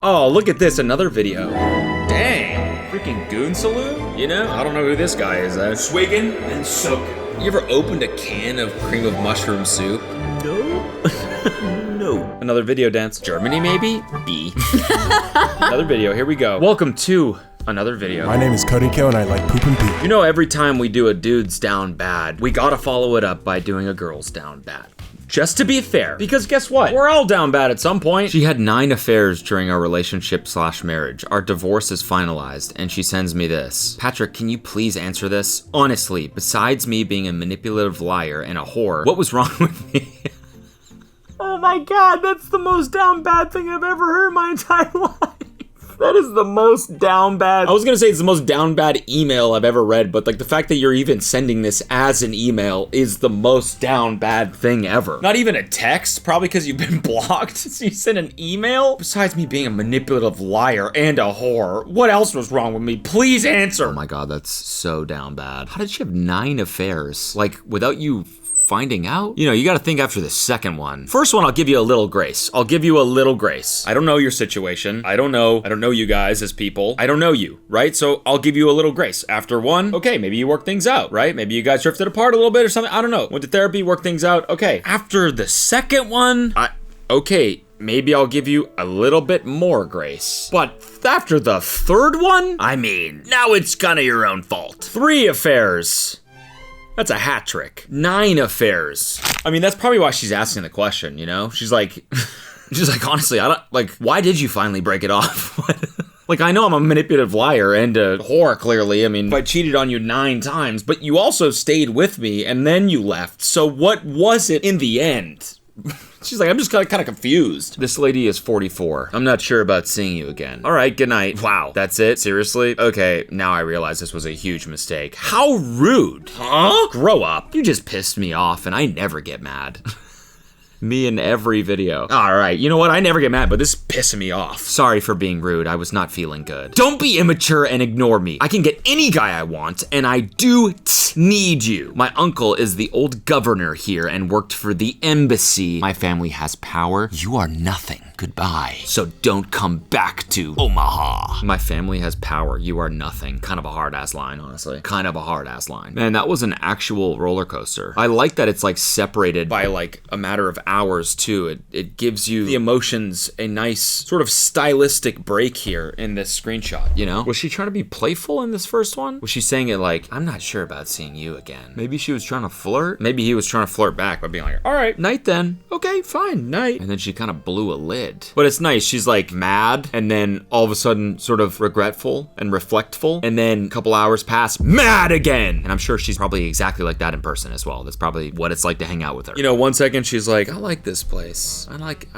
Oh, look at this, another video. Dang, freaking goon saloon? You know, I don't know who this guy is. Swiggin' and soaking. You ever opened a can of cream of mushroom soup? No. No. Another video dance. Germany, maybe? B. Another video, here we go. Welcome to another video. My name is Cody Kill and I like poop and pee. You know, every time we do a dude's down bad, we gotta follow it up by doing a girl's down bad. Just to be fair, because guess what? We're all down bad at some point. She had 9 affairs during our relationship/marriage. Our divorce is finalized, and she sends me this. Patrick, can you please answer this? Honestly, besides me being a manipulative liar and a whore, what was wrong with me? Oh my god, that's the most down bad thing I've ever heard in my entire life. That is the most down bad. I was gonna say it's the most down bad email I've ever read, but like the fact that you're even sending this as an email is the most down bad thing ever. Not even a text, probably because you've been blocked. So you sent an email? Besides me being a manipulative liar and a whore, what else was wrong with me? Please answer. Oh my god, that's so down bad. How did she have 9 affairs? Like, without you finding out? You know, you gotta think after the second one. First one, I'll give you a little grace. I'll give you a little grace. I don't know your situation. I don't know you guys as people. I don't know you, right? So I'll give you a little grace. After one, okay, maybe you work things out, right? Maybe you guys drifted apart a little bit or something. I don't know. Went to therapy, worked things out. Okay. After the second one, okay, maybe I'll give you a little bit more grace. But after the third one, I mean, now it's kinda your own fault. 3 affairs. That's a hat trick. 9 affairs. I mean, that's probably why she's asking the question, you know? She's like, honestly, I don't, like, why did you finally break it off? Like, I know I'm a manipulative liar and a whore, clearly. I mean, I cheated on you 9 times, but you also stayed with me and then you left. So what was it in the end? She's like, I'm just kind of confused. This lady is 44. I'm not sure about seeing you again. All right, good night. Wow, that's it? Seriously? Okay, now I realize this was a huge mistake. How rude. Huh? Grow up. You just pissed me off and I never get mad. Me in every video. All right, you know what? I never get mad, but this is pissing me off. Sorry for being rude. I was not feeling good. Don't be immature and ignore me. I can get any guy I want, and I do need you. My uncle is the old governor here and worked for the embassy. My family has power. You are nothing. Goodbye. So don't come back to Omaha. My family has power. You are nothing. Kind of a hard-ass line, honestly. Kind of a hard-ass line. Man, that was an actual roller coaster. I like that it's like separated by like a matter of hours too. It gives you the emotions a nice sort of stylistic break here in this screenshot, you know? Was she trying to be playful in this first one? Was she saying it like, I'm not sure about seeing you again? Maybe she was trying to flirt? Maybe he was trying to flirt back by being like, all right, night then. Okay, fine, night. And then she kind of blew a lid. But it's nice, she's like mad and then all of a sudden sort of regretful and reflectful. And then a couple hours pass, mad again. And I'm sure she's probably exactly like that in person as well. That's probably what it's like to hang out with her. You know, one second she's like, I like this place. I like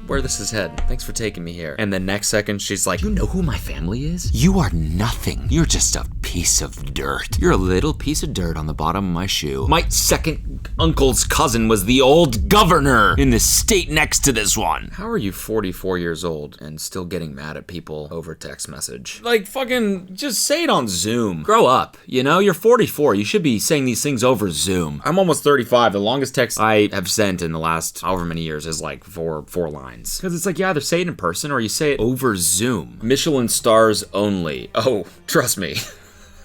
where this is heading. Thanks for taking me here. And the next second she's like, you know who my family is? You are nothing. You're just a piece of dirt. You're a little piece of dirt on the bottom of my shoe. My second uncle's cousin was the old governor in the state next to this one. How are you 44 years old and still getting mad at people over text message? Like, fucking just say it on Zoom. Grow up, you know? You're 44. You should be saying these things over Zoom. I'm almost 35. The longest text I have sent in the last however many years is like four lines. Because it's like you either say it in person or you say it over Zoom. Michelin stars only. Oh, trust me.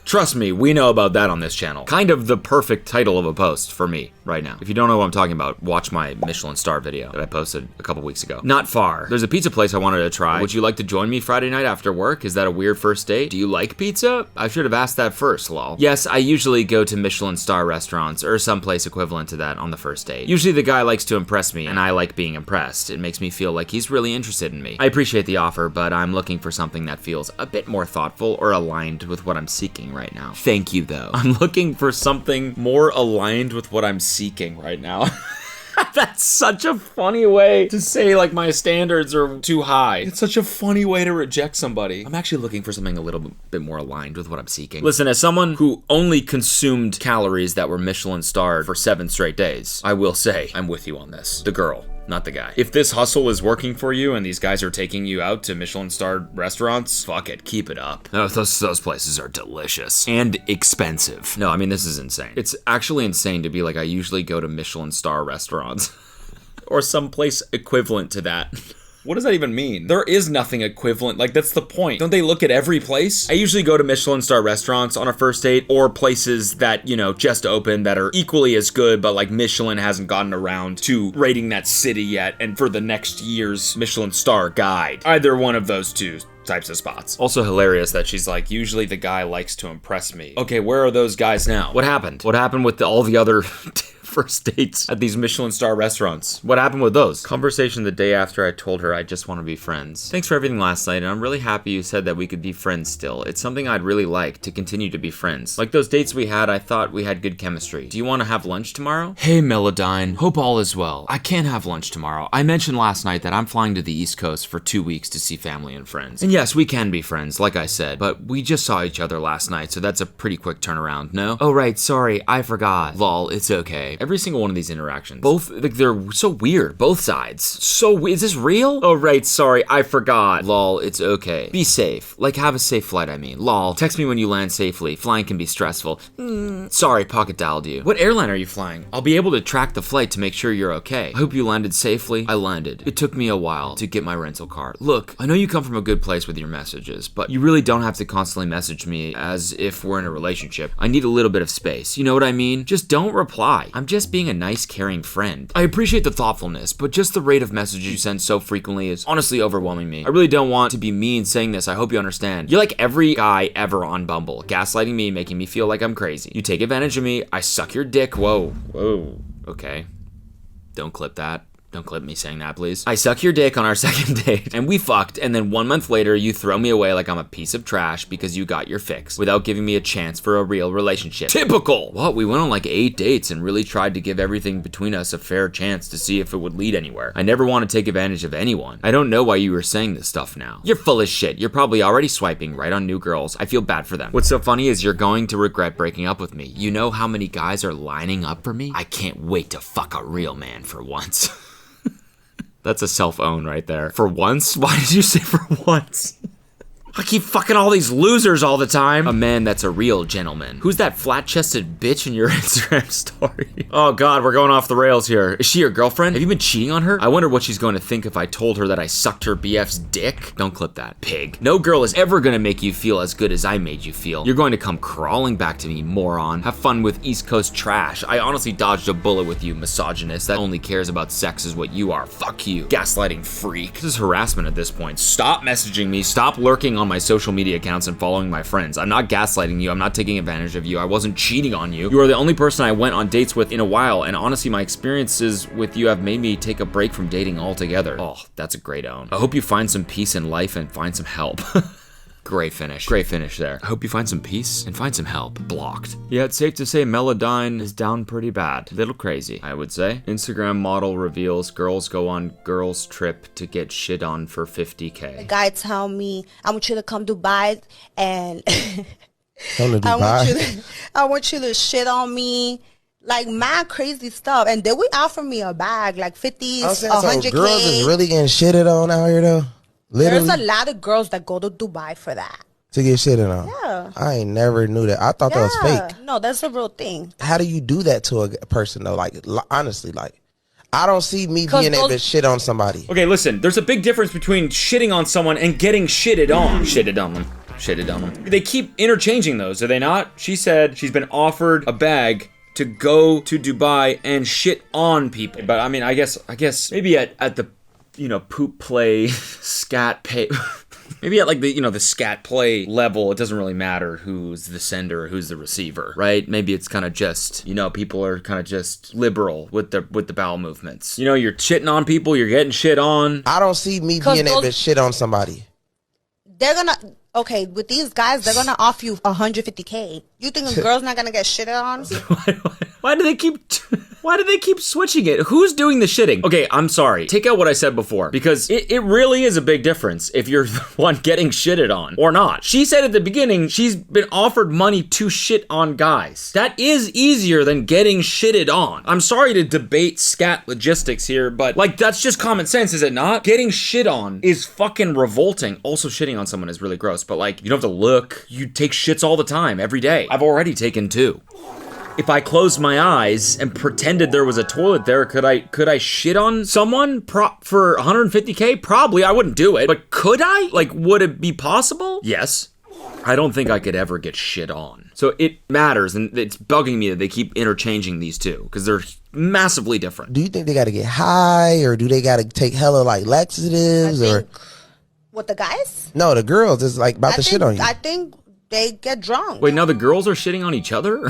Trust me, we know about that on this channel. Kind of the perfect title of a post for me right now. If you don't know what I'm talking about, watch my Michelin star video that I posted a couple weeks ago. Not far. There's a pizza place I wanted to try. Would you like to join me Friday night after work? Is that a weird first date? Do you like pizza? I should have asked that first, lol. Yes, I usually go to Michelin star restaurants or someplace equivalent to that on the first date. Usually the guy likes to impress me and I like being impressed. It makes me feel like he's really interested in me. I appreciate the offer, but I'm looking for something that feels a bit more thoughtful or aligned with what I'm seeking right now. Thank you, though. I'm looking for something more aligned with what I'm seeking right now. That's such a funny way to say like my standards are too high. It's such a funny way to reject somebody. I'm actually looking for something a little bit more aligned with what I'm seeking. Listen, as someone who only consumed calories that were Michelin starred for 7 straight days, I will say I'm with you on this. The girl. Not the guy. If this hustle is working for you and these guys are taking you out to Michelin-starred restaurants, fuck it, keep it up. No, those places are delicious and expensive. No, I mean, this is insane. It's actually insane to be like, I usually go to Michelin-star restaurants or some place equivalent to that. What does that even mean? There is nothing equivalent. Like, that's the point. Don't they look at every place? I usually go to Michelin star restaurants on a first date, or places that, you know, just opened that are equally as good, but like Michelin hasn't gotten around to rating that city yet, and for the next year's Michelin star guide. Either one of those two types of spots. Also hilarious that she's like, usually the guy likes to impress me. Okay, where are those guys now? What happened? What happened with all the other first dates at these Michelin star restaurants? What happened with those? Conversation the day after I told her I just want to be friends. Thanks for everything last night, and I'm really happy you said that we could be friends still. It's something I'd really like to continue to be friends. Like those dates we had, I thought we had good chemistry. Do you want to have lunch tomorrow? Hey Melodyne, hope all is well. I can't have lunch tomorrow. I mentioned last night that I'm flying to the East Coast for 2 weeks to see family and friends. And yes, we can be friends, like I said, but we just saw each other last night, so that's a pretty quick turnaround, no? Oh right, sorry, I forgot. Lol, it's okay. Every single one of these interactions, both, like, they're so weird, both sides. So, is this real? Oh right, sorry, I forgot. Lol, it's okay. Be safe. Like, have a safe flight, I mean. Lol, text me when you land safely. Flying can be stressful. Sorry, pocket dialed you. What airline are you flying? I'll be able to track the flight to make sure you're okay. I hope you landed safely. I landed. It took me a while to get my rental car. Look, I know you come from a good place with your messages, but you really don't have to constantly message me as if we're in a relationship. I need a little bit of space. You know what I mean? Just don't reply. I'm just being a nice, caring friend. I appreciate the thoughtfulness, but just the rate of messages you send so frequently is honestly overwhelming me. I really don't want to be mean saying this. I hope you understand. You're like every guy ever on Bumble, gaslighting me, making me feel like I'm crazy. You take advantage of me. I suck your dick. Whoa. Okay. Don't clip that. Don't clip me saying that, please. I suck your dick on our second date, and we fucked, and then 1 month later, you throw me away like I'm a piece of trash because you got your fix, without giving me a chance for a real relationship. Typical! What? We went on like 8 dates and really tried to give everything between us a fair chance to see if it would lead anywhere. I never want to take advantage of anyone. I don't know why you were saying this stuff now. You're full of shit. You're probably already swiping right on new girls. I feel bad for them. What's so funny is you're going to regret breaking up with me. You know how many guys are lining up for me? I can't wait to fuck a real man for once. That's a self-own right there. For once? Why did you say for once? I keep fucking all these losers all the time. A man that's a real gentleman. Who's that flat-chested bitch in your Instagram story? Oh God, we're going off the rails here. Is she your girlfriend? Have you been cheating on her? I wonder what she's going to think if I told her that I sucked her BF's dick. Don't clip that, pig. No girl is ever gonna make you feel as good as I made you feel. You're going to come crawling back to me, moron. Have fun with East Coast trash. I honestly dodged a bullet with you, misogynist. That only cares about sex is what you are. Fuck you. Gaslighting freak. This is harassment at this point. Stop messaging me. Stop lurking on my social media accounts and following my friends. I'm not gaslighting you. I'm not taking advantage of you. I wasn't cheating on you. You are the only person I went on dates with in a while, and honestly, my experiences with you have made me take a break from dating altogether. Oh, that's a great own. I hope you find some peace in life and find some help. Great finish. Great finish there. I hope you find some peace and find some help. Blocked. Yeah, it's safe to say Melodyne is down pretty bad. Little crazy, I would say. Instagram model reveals girls go on girls trip to get shit on for 50K. The guy tell me, I want you to come Dubai and Come to Dubai. I want you to shit on me. Like mad crazy stuff. And then we offer me a bag, like 50s, 100K. So girls is really getting shitted on out here though? Literally? There's a lot of girls that go to Dubai for that. To get shitted on? Yeah. I ain't never knew that. I thought that was fake. No, that's a real thing. How do you do that to a person though? Like, honestly, like, I don't see me being able to shit on somebody. Okay, listen, there's a big difference between shitting on someone and getting shitted on. Shitted on them. Shitted on them. They keep interchanging those, are they not? She said she's been offered a bag to go to Dubai and shit on people. But I mean, I guess maybe at the, you know, poop play, scat pay, maybe at like the, you know, the scat play level, it doesn't really matter who's the sender or who's the receiver, right? Maybe it's kind of just, you know, people are kind of just liberal with the bowel movements. You know, you're shitting on people, you're getting shit on. I don't see me being able to shit on somebody. They're gonna, okay, with these guys, they're gonna offer you 150K. You think a girl's not gonna get shitted on? Why do they keep switching it? Who's doing the shitting? Okay, I'm sorry. Take out what I said before, because it really is a big difference if you're the one getting shitted on or not. She said at the beginning she's been offered money to shit on guys. That is easier than getting shitted on. I'm sorry to debate scat logistics here, but like, that's just common sense, is it not? Getting shit on is fucking revolting. Also, shitting on someone is really gross, but like, you don't have to look. You take shits all the time, every day. I've already taken 2. If I closed my eyes and pretended there was a toilet there, could I shit on someone for 150K? Probably. I wouldn't do it. But could I? Like, would it be possible? Yes. I don't think I could ever get shit on. So it matters, and it's bugging me that they keep interchanging these two, because they're massively different. Do you think they gotta get high, or do they gotta take hella like laxatives, or? With the guys? No, the girls is like about to shit on you. I think they get drunk. Wait, now the girls are shitting on each other?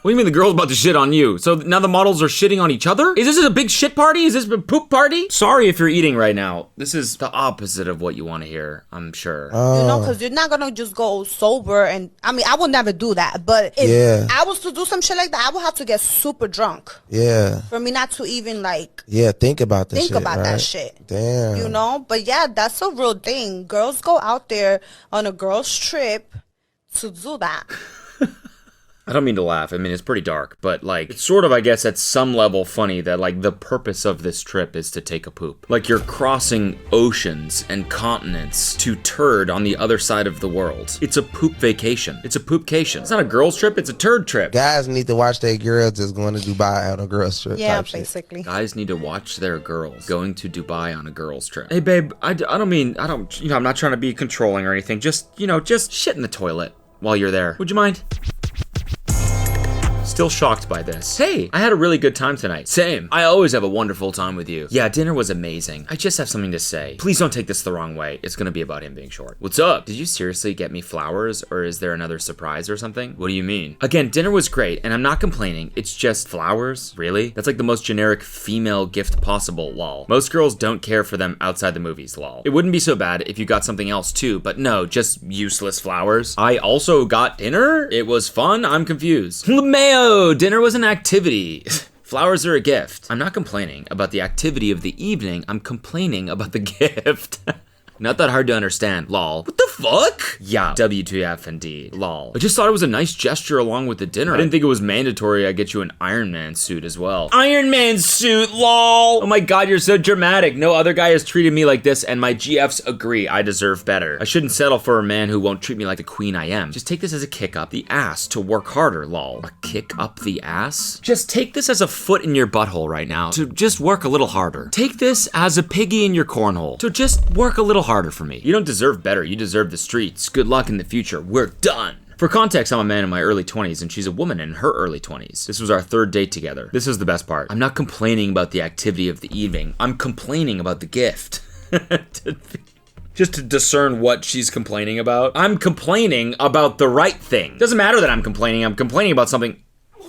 What do you mean the girl's about to shit on you? So now the models are shitting on each other? Is this a big shit party? Is this a poop party? Sorry if you're eating right now. This is the opposite of what you want to hear, I'm sure. You know, because you're not going to just go sober. And I mean, I would never do that. But if I was to do some shit like that, I would have to get super drunk. Yeah. For me not to even like... Yeah, think about that shit. Think about that shit. Damn. You know? But yeah, that's a real thing. Girls go out there on a girl's trip to do that. I don't mean to laugh. I mean, it's pretty dark, but like, it's sort of, I guess, at some level funny that like the purpose of this trip is to take a poop. Like you're crossing oceans and continents to turd on the other side of the world. It's a poop vacation. It's a poopcation. It's not a girls trip, it's a turd trip. Guys need to watch their girls just going to Dubai on a girls trip. Yeah, basically. Guys need to watch their girls going to Dubai on a girls trip. Hey babe, I don't, you know, I'm not trying to be controlling or anything. Just, you know, just shit in the toilet while you're there. Would you mind? Still shocked by this. Hey, I had a really good time tonight. Same. I always have a wonderful time with you. Yeah, dinner was amazing. I just have something to say. Please don't take this the wrong way. It's gonna be about him being short. What's up? Did you seriously get me flowers, or is there another surprise or something? What do you mean? Again, dinner was great, and I'm not complaining. It's just flowers? Really? That's like the most generic female gift possible, lol. Most girls don't care for them outside the movies, lol. It wouldn't be so bad if you got something else too, but no, just useless flowers. I also got dinner? It was fun? I'm confused. LeMayo! Dinner was an activity. Flowers are a gift. I'm not complaining about the activity of the evening. I'm complaining about the gift. Not that hard to understand, lol. What the fuck? Yeah, WTF indeed, lol. I just thought it was a nice gesture along with the dinner. I didn't think it was mandatory I get you an Iron Man suit as well. Iron Man suit, lol! Oh my god, you're so dramatic. No other guy has treated me like this, and my GFs agree I deserve better. I shouldn't settle for a man who won't treat me like the queen I am. Just take this as a kick up the ass to work harder, lol. A kick up the ass? Just take this as a foot in your butthole right now to just work a little harder. Take this as a piggy in your cornhole to just work a little harder for me. You don't deserve better. You deserve the streets. Good luck in the future. We're done. For context, I'm a man in my early 20s and she's a woman in her early 20s. This was our third date together. This is the best part. I'm not complaining about the activity of the evening. I'm complaining about the gift. Just to discern what she's complaining about. I'm complaining about the right thing. Doesn't matter that I'm complaining about something.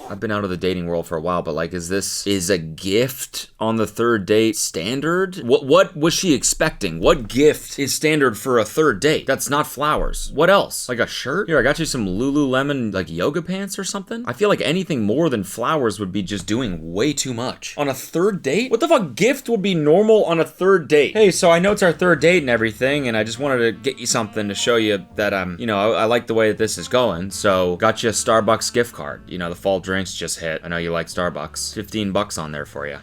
I've been out of the dating world for a while, but like, is a gift on the third date standard? What was she expecting? What gift is standard for a third date? That's not flowers. What else? Like a shirt? Here, I got you some Lululemon like yoga pants or something. I feel like anything more than flowers would be just doing way too much. On a third date? What the fuck gift would be normal on a third date? Hey, so I know it's our third date and everything, and I just wanted to get you something to show you that you know, I like the way that this is going, so got you a Starbucks gift card. You know, the fall drinks just hit. I know you like Starbucks. $15 on there for you.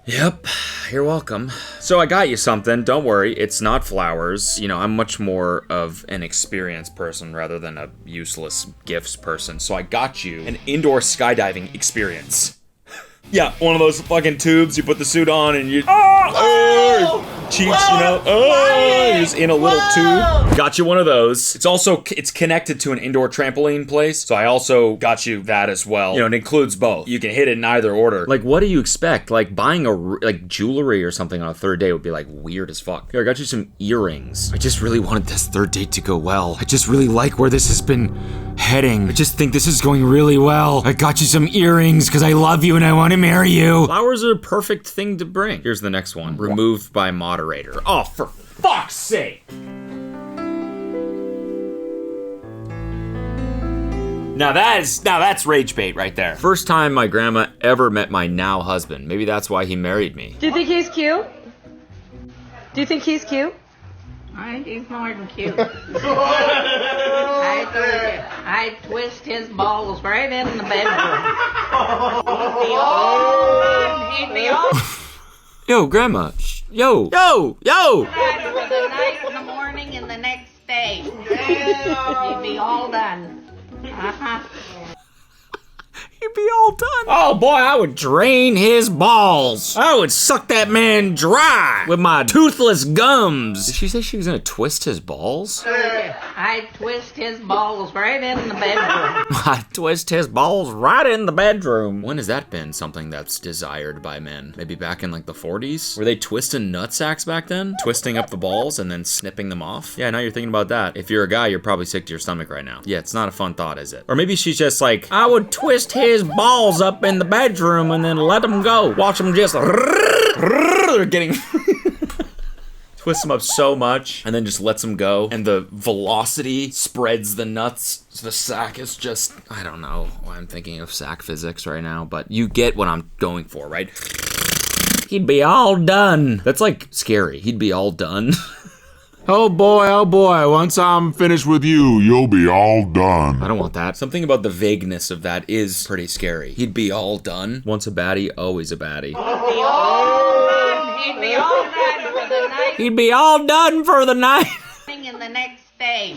Yep, you're welcome. So I got you something, don't worry, it's not flowers. You know, I'm much more of an experienced person rather than a useless gifts person. So I got you an indoor skydiving experience. Yeah, one of those fucking tubes, you put the suit on and you cheeks, you know, you're just in a little tube. Got you one of those. It's connected to an indoor trampoline place, so I also got you that as well. You know, it includes both. You can hit it in either order. Like, what do you expect? Like, buying like jewelry or something on a third date would be like weird as fuck. Here, I got you some earrings. I just really wanted this third date to go well. I just really like where this has been heading. I just think this is going really well. I got you some earrings because I love you and I want to marry you. Flowers are a perfect thing to bring. Here's the next one. Removed by moderator. Oh, for fuck's sake. Now that's rage bait right there. First time my grandma ever met my now husband. Maybe that's why he married me. Do you think he's cute? Do you think he's cute? I think he's more than cute. I twist his balls right in the bedroom. He'd be all Yo, grandma. Yo. for the night, in the morning, and the next day. He'd be all done. He'd be all done. Oh boy, I would drain his balls. I would suck that man dry with my toothless gums. Did she say she was gonna twist his balls? I twist his balls right in the bedroom. I twist his balls right in the bedroom. When has that been something that's desired by men? Maybe back in like the 40s? Were they twisting nutsacks back then? Twisting up the balls and then snipping them off? Yeah, now you're thinking about that. If you're a guy, you're probably sick to your stomach right now. Yeah, it's not a fun thought, is it? Or maybe she's just like, I would twist his balls up in the bedroom and then let him go. Watch him just getting... Twists them up so much and then just lets them go, and the velocity spreads the nuts. So the sack is just, I don't know why I'm thinking of sack physics right now, but you get what I'm going for, right? He'd be all done. That's like scary. He'd be all done. Oh boy, once I'm finished with you, you'll be all done. I don't want that. Something about the vagueness of that is pretty scary. He'd be all done. Once a baddie, always a baddie. He'd be all done for the night. He'd be all done for the night. In the next day.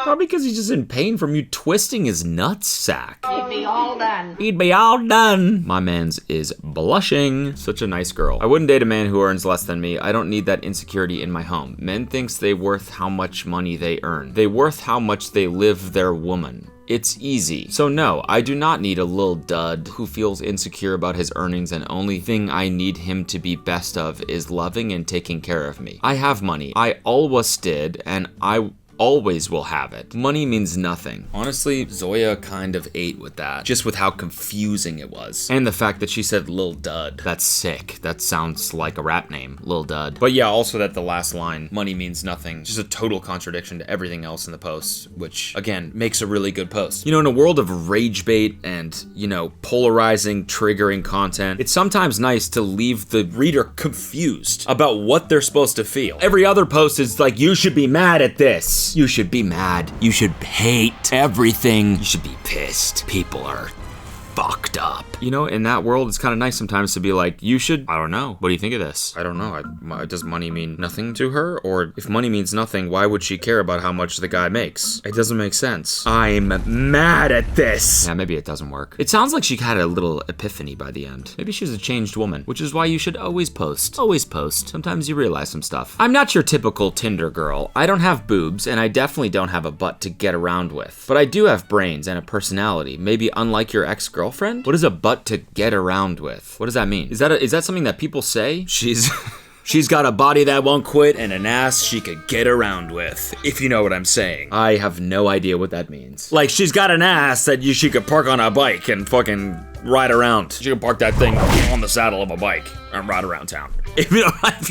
Probably because he's just in pain from you twisting his nutsack. He'd be all done. He'd be all done. My man's is blushing. Such a nice girl. I wouldn't date a man who earns less than me. I don't need that insecurity in my home. Men thinks they worth how much money they earn. They worth how much they live their woman. It's easy. So no, I do not need a lil dud who feels insecure about his earnings, and only thing I need him to be best of is loving and taking care of me. I have money. I always did, and I always will have it. Money means nothing. Honestly, Zoya kind of ate with that, just with how confusing it was. And the fact that she said Lil Dud. That's sick. That sounds like a rap name, Lil Dud. But yeah, also that the last line, money means nothing, just a total contradiction to everything else in the post, which again, makes a really good post. You know, in a world of rage bait and, you know, polarizing, triggering content, it's sometimes nice to leave the reader confused about what they're supposed to feel. Every other post is like, you should be mad at this. You should be mad. You should hate everything. You should be pissed. People are fucked up. You know, in that world, it's kind of nice sometimes to be like, you should, I don't know. What do you think of this? I don't know. Does money mean nothing to her? Or if money means nothing, why would she care about how much the guy makes? It doesn't make sense. I'm mad at this. Yeah, maybe it doesn't work. It sounds like she had a little epiphany by the end. Maybe she's a changed woman, which is why you should always post. Always post. Sometimes you realize some stuff. I'm not your typical Tinder girl. I don't have boobs, and I definitely don't have a butt to get around with. But I do have brains and a personality. Maybe unlike your ex-girlfriend? What is a butt to get around with? What does that mean? Is that something that people say? She's got a body that won't quit and an ass she could get around with, if you know what I'm saying. I have no idea what that means. Like, she's got an ass that she could park on a bike and fucking ride around. She could park that thing on the saddle of a bike and ride around town. If you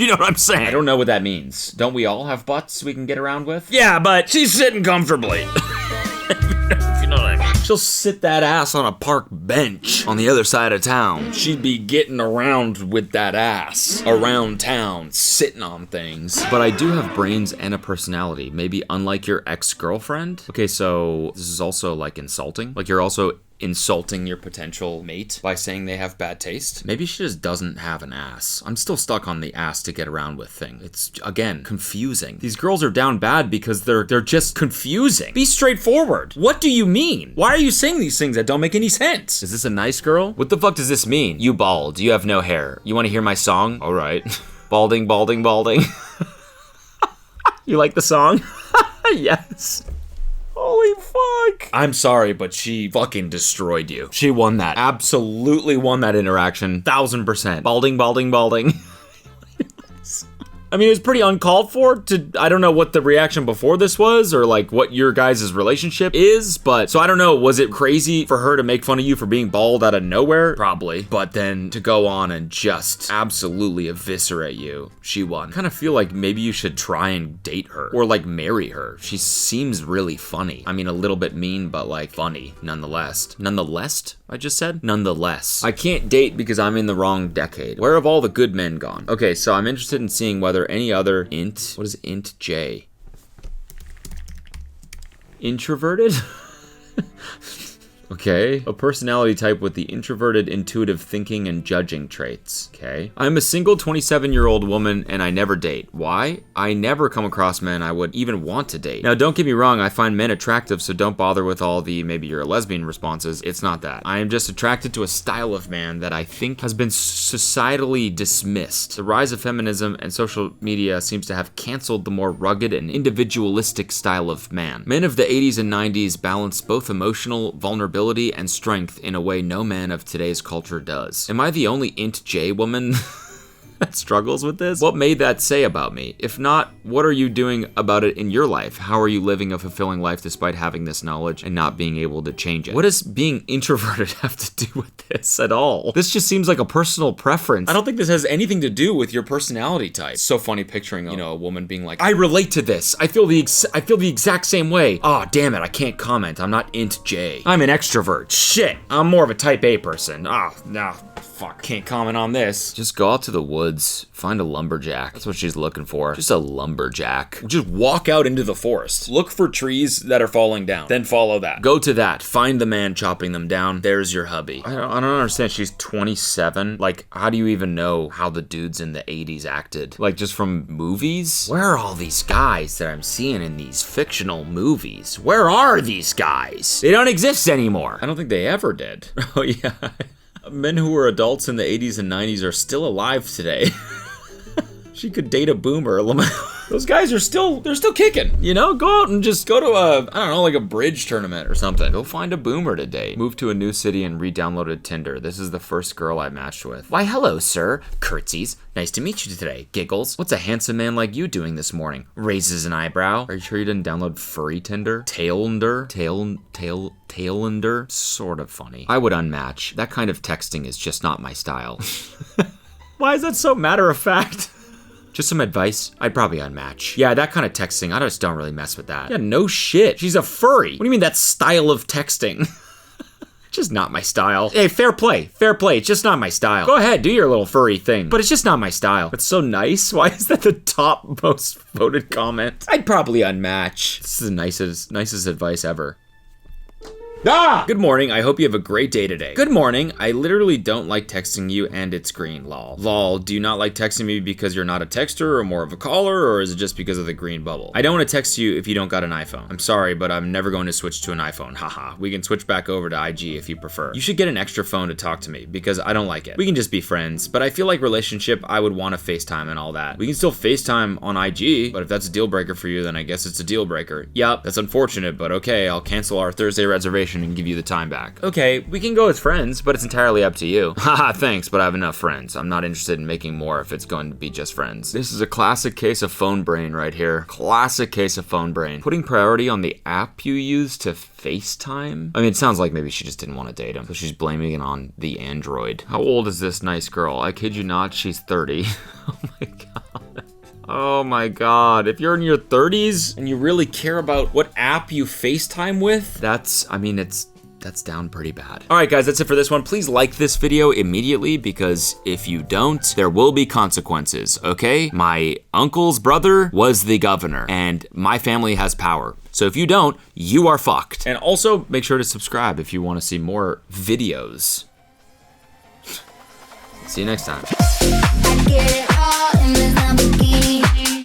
know what I'm saying. I don't know what that means. Don't we all have butts we can get around with? Yeah, but she's sitting comfortably. If you know what I mean. She'll sit that ass on a park bench on the other side of town. She'd be getting around with that ass around town, sitting on things. But I do have brains and a personality, maybe unlike your ex-girlfriend. Okay, so this is also like insulting. Like you're also insulting your potential mate by saying they have bad taste. Maybe she just doesn't have an ass. I'm still stuck on the ass to get around with thing. It's, again, confusing. These girls are down bad because they're just confusing. Be straightforward. What do you mean? Why are you saying these things that don't make any sense? Is this a nice girl? What the fuck does this mean? You bald. You have no hair. You want to hear my song? All right. Balding, balding, balding. You like the song? Yes. Holy fuck. I'm sorry, but she fucking destroyed you. She won that. Absolutely won that interaction. 1000%. Balding, balding, balding. I mean, it was pretty uncalled for I don't know what the reaction before this was or like what your guys' relationship is, but so I don't know, was it crazy for her to make fun of you for being bald out of nowhere? Probably. But then to go on and just absolutely eviscerate you, she won. I kind of feel like maybe you should try and date her or like marry her. She seems really funny. I mean, a little bit mean, but like funny nonetheless. Nonetheless? I just said? Nonetheless. I can't date because I'm in the wrong decade. Where have all the good men gone? Okay, so I'm interested in seeing whether any other what is int J? Introverted? Okay. A personality type with the introverted, intuitive thinking and judging traits. Okay. I'm a single 27-year-old woman and I never date. Why? I never come across men I would even want to date. Now, don't get me wrong, I find men attractive, so don't bother with all the maybe you're a lesbian responses. It's not that. I am just attracted to a style of man that I think has been societally dismissed. The rise of feminism and social media seems to have canceled the more rugged and individualistic style of man. Men of the 80s and 90s balanced both emotional vulnerability and strength in a way no man of today's culture does. Am I the only int J woman that struggles with this? What may that say about me? If not, what are you doing about it in your life? How are you living a fulfilling life despite having this knowledge and not being able to change it? What does being introverted have to do with this at all? This just seems like a personal preference. I don't think this has anything to do with your personality type. It's so funny picturing, you know, a woman being like, I relate to this. I feel the exact same way. Oh, damn it, I can't comment. I'm not int J. I'm an extrovert. Shit, I'm more of a type A person. Oh, no. Fuck, can't comment on this. Just go out to the woods, find a lumberjack. That's what she's looking for. Just a lumberjack. Just walk out into the forest. Look for trees that are falling down. Then follow that. Go to that. Find the man chopping them down. There's your hubby. I don't understand. She's 27. Like, how do you even know how the dudes in the 80s acted? Like, just from movies? Where are all these guys that I'm seeing in these fictional movies? Where are these guys? They don't exist anymore. I don't think they ever did. Oh, yeah. Men who were adults in the 80s and 90s are still alive today. She could date a boomer. Those guys they're still kicking, you know? Go out and just go to I don't know, like a bridge tournament or something. Go find a boomer today. Moved to a new city and re-downloaded Tinder. This is the first girl I matched with. Why, hello, sir. Curtsies. Nice to meet you today. Giggles. What's a handsome man like you doing this morning? Raises an eyebrow. Are you sure you didn't download Furry Tinder? Tailender? Tailender? Sort of funny. I would unmatch. That kind of texting is just not my style. Why is that so matter of fact? Just some advice, I'd probably unmatch. Yeah, that kind of texting, I just don't really mess with that. Yeah, no shit. She's a furry. What do you mean that style of texting? Just not my style. Hey, fair play. Fair play. It's just not my style. Go ahead, do your little furry thing. But it's just not my style. It's so nice. Why is that the top most voted comment? I'd probably unmatch. This is the nicest advice ever. Ah! Good morning, I hope you have a great day today. Good morning, I literally don't like texting you and it's green, lol. Lol, do you not like texting me because you're not a texter or more of a caller, or is it just because of the green bubble? I don't want to text you if you don't got an iPhone. I'm sorry, but I'm never going to switch to an iPhone, haha. We can switch back over to IG if you prefer. You should get an extra phone to talk to me because I don't like it. We can just be friends, but I feel like relationship, I would want to FaceTime and all that. We can still FaceTime on IG, but if that's a deal breaker for you, then I guess it's a deal breaker. Yup, that's unfortunate, but okay, I'll cancel our Thursday reservation and give you the time back. Okay, we can go as friends, but it's entirely up to you. Haha, thanks, but I have enough friends. I'm not interested in making more if it's going to be just friends. This is a classic case of phone brain right here. Classic case of phone brain. Putting priority on the app you use to FaceTime? I mean, it sounds like maybe she just didn't want to date him, so she's blaming it on the Android. How old is this nice girl? I kid you not, she's 30. Oh my god. Oh my god, if you're in your 30s and you really care about what app you FaceTime with, that's down pretty bad. All right, guys, that's it for this one. Please like this video immediately because if you don't, there will be consequences, okay? My uncle's brother was the governor and my family has power. So if you don't, you are fucked. And also make sure to subscribe if you want to see more videos. See you next time.